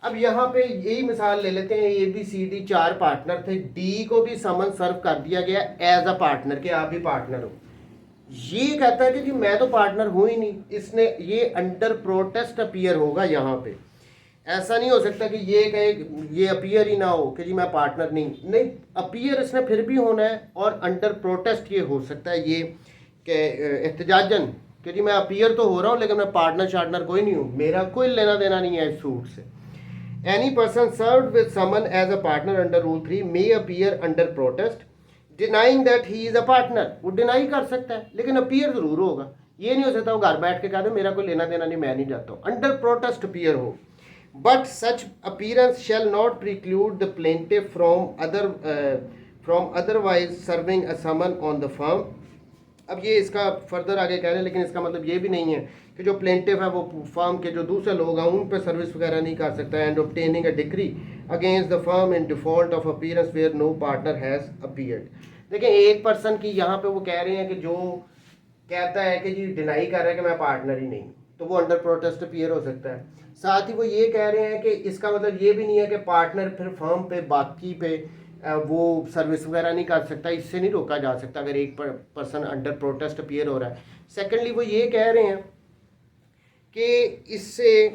अब यहाँ पे यही मिसाल ले लेते हैं, ABCD 4 पार्टनर थे, डी को भी समन सर्व कर दिया गया एज अ पार्टनर कि आप भी पार्टनर हो। ये कहता है कि जी मैं तो पार्टनर हूँ ही नहीं, इसने ये अंडर प्रोटेस्ट अपीयर होगा। यहाँ पे ऐसा नहीं हो सकता कि ये कहे ये अपीयर ही ना हो कि जी मैं पार्टनर नहीं, अपीयर इसने फिर भी होना है, और अंडर प्रोटेस्ट ये हो सकता है ये कि एहतजाजन कि जी मैं अपीयर तो हो रहा हूँ लेकिन मैं पार्टनर शार्टनर कोई नहीं हूँ, मेरा कोई लेना देना नहीं है इस सूट से। Any person served with summon as a partner under rule 3 may appear under protest denying that he is a partner. वो डिनाई कर सकता है लेकिन अपीयर ज़रूर होगा। ये नहीं हो सकता वो घर बैठ के कह दे मेरा कोई लेना देना नहीं, मैं नहीं जाता हूँ, अंडर प्रोटेस्ट अपीयर हो। But such appearance shall not preclude the plaintiff from otherwise serving a summon on the firm. अब ये इसका फर्दर आगे कह रहे हैं, लेकिन इसका मतलब ये भी नहीं है कि जो प्लेंटिफ है वो फर्म के जो दूसरे लोग हैं उन पर सर्विस वगैरह नहीं कर सकता। And obtaining a decree against the firm in default of appearance where no partner has appeared. देखिए एक पर्सन की यहाँ पे वो कह रहे हैं कि जो कहता है कि जी डिनाई कर रहा है कि मैं पार्टनर ही नहीं, तो वो अंडर प्रोटेस्ट अपीयर हो सकता है। साथ ही वो ये कह रहे हैं कि इसका मतलब ये भी नहीं है कि पार्टनर फिर फर्म पे बाकी पे वो सर्विस वगैरह नहीं कर सकता, इससे नहीं रोका जा सकता अगर एक पर्सन अंडर प्रोटेस्ट अपीयर हो रहा है। सेकेंडली वो ये कह रहे हैं कि इससे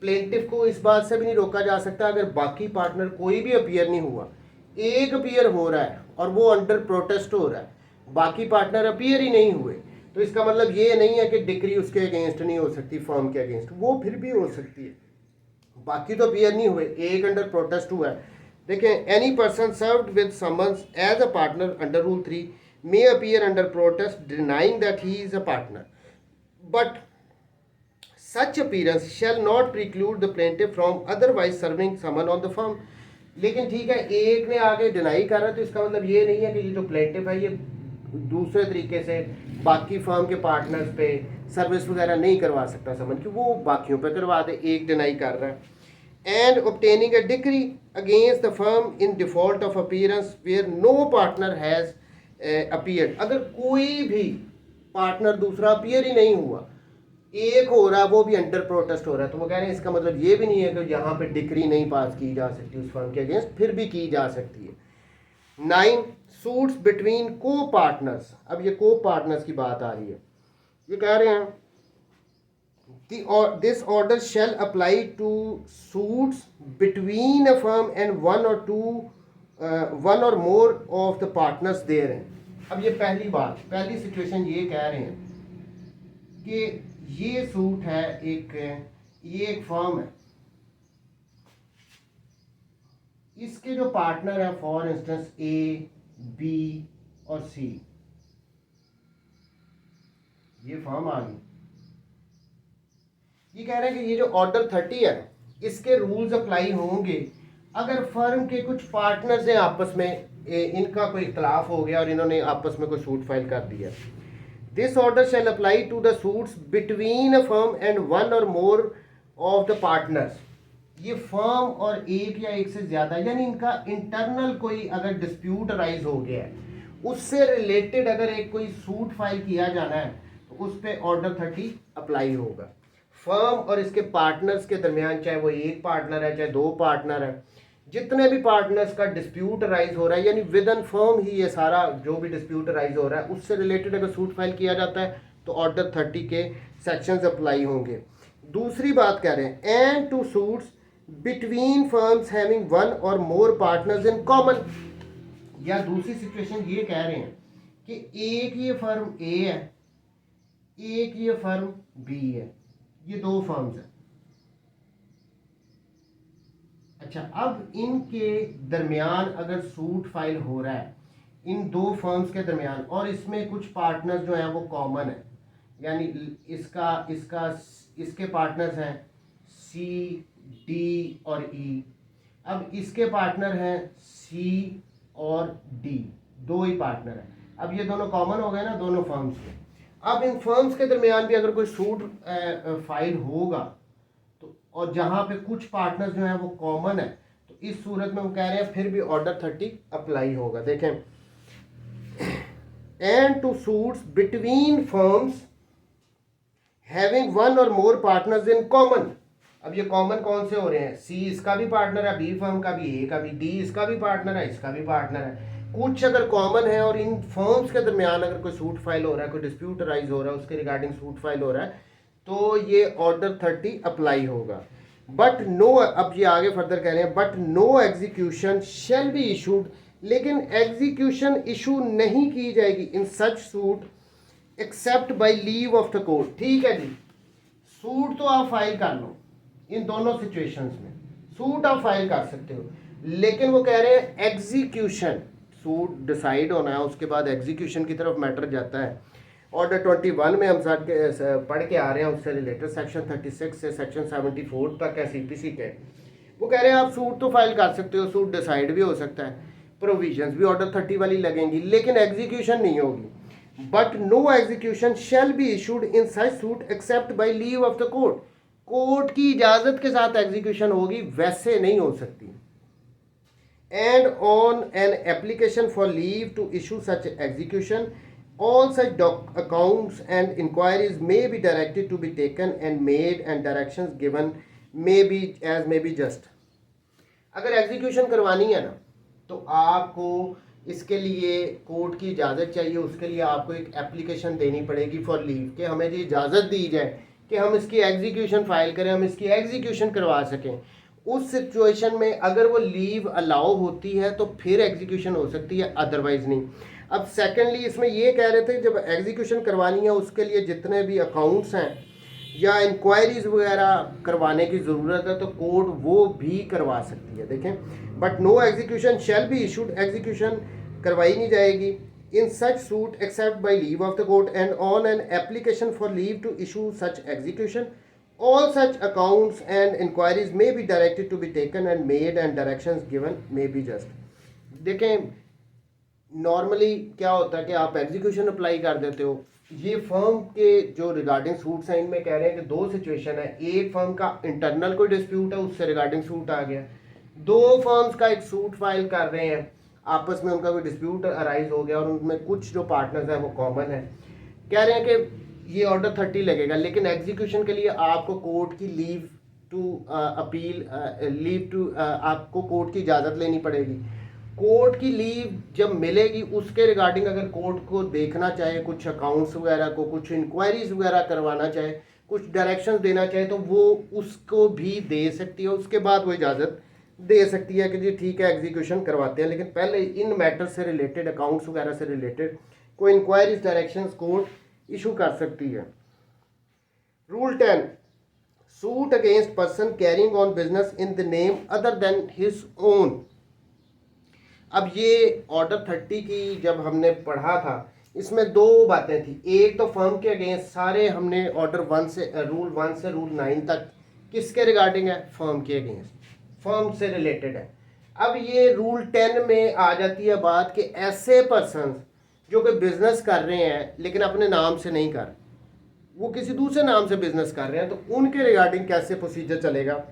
प्लेंटिफ को इस बात से भी नहीं रोका जा सकता अगर बाकी पार्टनर कोई भी अपीयर नहीं हुआ, एक अपीयर हो रहा है और वो अंडर प्रोटेस्ट हो रहा है, बाकी पार्टनर अपीयर ही नहीं हुए, तो इसका मतलब ये नहीं है कि डिक्री उसके अगेंस्ट नहीं हो सकती, फर्म के अगेंस्ट वो फिर भी हो सकती है। बाकी तो अपीयर नहीं हुए, एक अंडर प्रोटेस्ट हुआ है। देखें, any person served with summons as a partner under rule 3 may appear under protest denying that he is a partner, but such appearance shall not preclude the plaintiff from otherwise serving summon on the firm. लेकिन ठीक है, एक ने आगे deny कर रहा है तो इसका मतलब ये नहीं है कि ये जो प्लेंटिफ है ये दूसरे तरीके से बाकी फर्म के पार्टनर्स पे सर्विस वगैरह नहीं करवा सकता समन कि वो बाकियों पे करवा दे, एक डिनाई कर रहा है। And obtaining a decree against the firm in default of appearance where no partner has appeared. अगर कोई भी पार्टनर दूसरा अपीयर ही नहीं हुआ, एक हो रहा है वो भी अंडर प्रोटेस्ट हो रहा है, तो वो कह रहे हैं इसका मतलब ये भी नहीं है कि यहाँ पे डिक्री नहीं पास की जा सकती उस फर्म के अगेंस्ट, फिर भी की जा सकती है। 9, सूट्स बिटवीन को पार्टनर्स। अब ये को पार्टनर्स की बात आ रही है, ये कह रहे हैं this order shall apply to suits between a firm and one or more of the partners therein। अब ये पहली सिचुएशन ये कह रहे हैं कि ये सूट है ये एक फर्म है, इसके जो पार्टनर है फॉर इंस्टेंस ए, बी और सी, ये फर्म आ गई। ये कह रहे हैं कि ये जो ऑर्डर 30 है इसके रूल्स अप्लाई होंगे अगर फर्म के कुछ पार्टनर्स हैं आपस में, इनका कोई इख्तलाफ हो गया और इन्होंने आपस में कोई सूट फाइल कर दिया। This order shall apply to the suits between a firm and one or more of the partners. ये फर्म और एक या एक से ज़्यादा, यानी इनका इंटरनल कोई अगर डिस्प्यूट राइज हो गया है, उससे रिलेटेड अगर एक कोई सूट फाइल किया जाना है तो उस पर ऑर्डर 30 अप्लाई होगा। फर्म और इसके पार्टनर्स के दरमियान, चाहे वो एक पार्टनर है चाहे दो पार्टनर है, जितने भी पार्टनर्स का डिस्प्यूट राइज हो रहा है, यानी विद इन फर्म ही ये सारा जो भी डिस्प्यूट राइज हो रहा है उससे रिलेटेड अगर सूट फाइल किया जाता है तो ऑर्डर 30 के सेक्शंस अप्लाई होंगे। दूसरी बात कह रहे हैं and to suits between firms having one or more partners in common, या दूसरी सिचुएशन ये कह रहे हैं कि एक ये फर्म ए है, एक ये फर्म बी है, ये दो फर्म्स हैं। अच्छा, अब इनके दरमियान अगर सूट फाइल हो रहा है इन दो फर्म्स के दरमियान और इसमें कुछ पार्टनर्स जो हैं वो कॉमन है, यानी इसके पार्टनर्स हैं सी, डी और ई। अब इसके पार्टनर हैं सी और डी, दो ही पार्टनर हैं। अब ये दोनों कॉमन हो गए ना दोनों फर्म्स के। अब इन फर्म्स के दरमियान भी अगर कोई सूट फाइल होगा तो, और जहाँ पे कुछ पार्टनर्स जो हैं वो कॉमन है, तो इस सूरत में वो कह रहे हैं फिर भी ऑर्डर 30 अप्लाई होगा। देखें, and to suits between firms having one or more partners in common. अब ये कॉमन कौन से हो रहे हैं? सी इसका भी पार्टनर है, बी फर्म का भी, ए का भी, डी इसका भी पार्टनर है, इसका भी पार्टनर है। कुछ अगर कॉमन है और इन फर्म्स के दरमियान अगर कोई सूट फाइल हो रहा है, कोई डिस्प्यूट राइज हो रहा है, उसके रिगार्डिंग सूट फाइल हो रहा है, तो ये ऑर्डर 30 अप्लाई होगा। बट नो, अब ये आगे फर्दर कह रहे हैं, but no execution shall be issued, लेकिन एग्जीक्यूशन इशू नहीं की जाएगी in such suit except by leave of the court. ठीक है जी, सूट तो आप फाइल कर लो, इन दोनों सिचुएशंस में सूट आप फाइल कर सकते हो, लेकिन वो कह रहे हैं एग्जीक्यूशन, सूट डिसाइड होना है उसके बाद एग्जीक्यूशन की तरफ मैटर जाता है। ऑर्डर 21 में हम साथ पढ़ के आ रहे हैं, उससे रिलेटेड सेक्शन 36 से सेक्शन 74 तक है सीपीसी के। वो कह रहे हैं आप सूट तो फाइल कर सकते हो, सूट डिसाइड भी हो सकता है, प्रोविजंस भी ऑर्डर 30 वाली लगेंगी, लेकिन एग्जीक्यूशन नहीं होगी। But no execution shall be issued in such suit except by leave of the court. Court की इजाज़त के साथ एग्जीक्यूशन होगी, वैसे नहीं हो सकती। And on an application for leave to issue such execution all such accounts and inquiries may be directed to be taken and made and directions given may be just। अगर एग्जीक्यूशन करवानी है ना तो आपको इसके लिए कोर्ट की इजाज़त चाहिए, उसके लिए आपको एक एप्लीकेशन देनी पड़ेगी फॉर लीव, कि हमें जी इजाज़त दी जाए कि हम इसकी एग्जीक्यूशन फाइल करें, हम इसकी एग्जीक्यूशन करवा सकें। उस सिचुएशन में अगर वो लीव अलाउ होती है तो फिर एग्जीक्यूशन हो सकती है, अदरवाइज नहीं। अब सेकेंडली इसमें ये कह रहे थे जब एग्जीक्यूशन करवानी है उसके लिए जितने भी अकाउंट्स हैं या इंक्वायरीज वगैरह करवाने की ज़रूरत है तो कोर्ट वो भी करवा सकती है। देखें, but no execution shall be issued, execution करवाई नहीं जाएगी in such suit except by leave of the court and on an application for leave to issue such execution all such accounts and inquiries may be directed to be taken and made and directions given may be just। देखें, normally क्या होता है कि आप execution apply कर देते हो। ये फर्म के जो रिगार्डिंग सूट्स हैं इनमें कह रहे हैं कि दो सिचुएशन है, एक फर्म का इंटरनल कोई डिस्प्यूट है उससे रिगार्डिंग सूट आ गया, दो फर्म्स का एक सूट फाइल कर रहे हैं, आपस में उनका कोई डिस्प्यूट अराइज हो गया और उनमें कुछ जो पार्टनर्स हैं वो कॉमन है। कह रहे हैं कि ये ऑर्डर 30 लगेगा, लेकिन एग्जीक्यूशन के लिए आपको कोर्ट की लीव टू अपील आपको कोर्ट की इजाज़त लेनी पड़ेगी। कोर्ट की लीव जब मिलेगी उसके रिगार्डिंग अगर कोर्ट को देखना चाहे, कुछ अकाउंट्स वगैरह को, कुछ इंक्वायरीज वगैरह करवाना चाहे, कुछ डायरेक्शंस देना चाहे तो वो उसको भी दे सकती है, उसके बाद वो इजाज़त दे सकती है कि जी ठीक है एग्जीक्यूशन करवाते हैं। लेकिन पहले इन मैटर से रिलेटेड, अकाउंट्स वगैरह से रिलेटेड कोई इंक्वायरीज डायरेक्शंस कोर्ट इशू कर सकती है। Rule 10, suit against person carrying on business in the name other than his own. अब ये ऑर्डर 30 की जब हमने पढ़ा था, इसमें दो बातें थी। एक तो फर्म के अगेंस्ट सारे हमने ऑर्डर 1 से रूल 1 से रूल 9 तक किसके रिगार्डिंग है, फर्म के अगेंस्ट, फर्म से रिलेटेड है। अब ये रूल 10 में आ जाती है बात कि ऐसे पर्सन जो कोई बिजनेस कर रहे हैं लेकिन अपने नाम से नहीं कर, वो किसी दूसरे नाम से बिजनेस कर रहे हैं, तो उनके रिगार्डिंग कैसे प्रोसीजर चलेगा।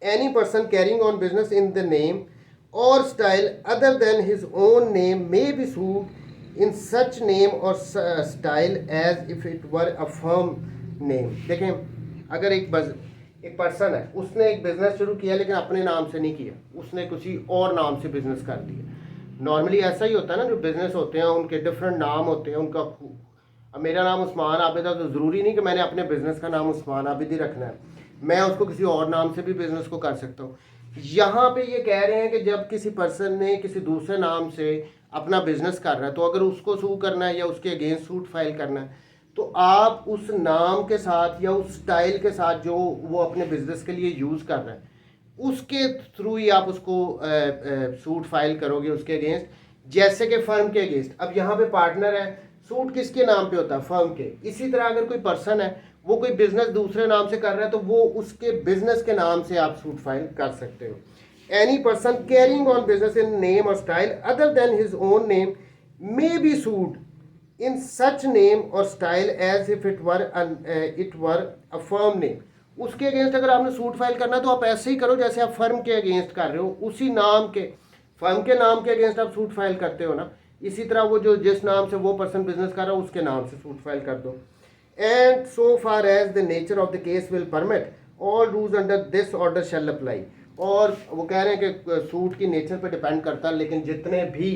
Any person carrying on business in the name or style other than his own name may be sued in such name or style as if it were a firm name. देखें, अगर एक person है, उसने एक business शुरू किया लेकिन अपने नाम से नहीं किया, उसने किसी और नाम से बिजनेस कर दिया। नॉर्मली ऐसा ही होता है ना, जो बिजनेस होते हैं उनके डिफरेंट नाम होते हैं उनका। अब मेरा नाम उस्मान आबिद है, तो ज़रूरी नहीं कि मैंने अपने बिजनेस का नाम उस्मान आबिद ही रखना है, मैं उसको किसी और नाम से भी बिजनेस को कर सकता हूँ। यहाँ पे ये कह रहे हैं कि जब किसी पर्सन ने किसी दूसरे नाम से अपना बिजनेस कर रहा है, तो अगर उसको सू करना है या उसके अगेंस्ट सूट फाइल करना है, तो आप उस नाम के साथ या उस स्टाइल के साथ जो वो अपने बिजनेस के लिए यूज़ कर रहा है, उसके थ्रू ही आप उसको सूट फाइल करोगे उसके अगेंस्ट, जैसे कि फर्म के अगेंस्ट। अब यहाँ पे पार्टनर है, सूट किसके नाम पे होता है, फर्म के। इसी तरह अगर कोई पर्सन है, वो कोई बिजनेस दूसरे नाम से कर रहा है, तो वो उसके बिजनेस के नाम से आप सूट फाइल कर सकते हो। Any person carrying on business in name or style other than his own name may be sued in such name or style as if it were a firm name. उसके against अगर आपने suit file करना है, तो आप ऐसे ही करो जैसे आप फर्म के अगेंस्ट कर रहे हो, उसी नाम के, फर्म के नाम के अगेंस्ट आप सूट फाइल करते हो ना, इसी तरह वो जो जिस नाम से वो पर्सन बिजनेस कर रहा है उसके नाम से सूट फाइल कर दो। And so far as the nature of the case will permit all rules under this order shall apply. और वो कह रहे हैं कि सूट की नेचर पे डिपेंड करता है, लेकिन जितने भी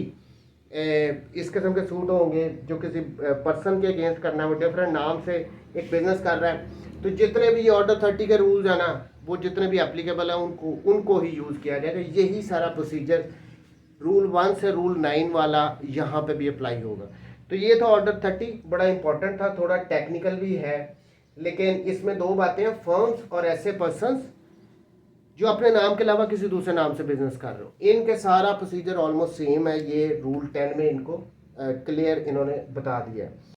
इस किस्म के सूट होंगे जो किसी पर्सन के अगेंस्ट करना है, वो डिफरेंट नाम से एक बिजनेस कर रहा है, तो जितने भी ये ऑर्डर 30 के रूल्स हैं ना, वो जितने भी एप्लीकेबल हैं उनको ही यूज़ किया जाएगा। यही सारा प्रोसीजर रूल 1 से रूल 9 वाला यहाँ पे भी अप्लाई होगा। तो ये था ऑर्डर 30, बड़ा इंपॉर्टेंट था, थोड़ा टेक्निकल भी है, लेकिन इसमें दो बातें हैं, फर्म्स और ऐसे पर्सन्स जो अपने नाम के अलावा किसी दूसरे नाम से बिजनेस कर रहे हो, इनके सारा प्रोसीजर ऑलमोस्ट सेम है। ये रूल 10 में इनको क्लियर इन्होंने बता दिया है।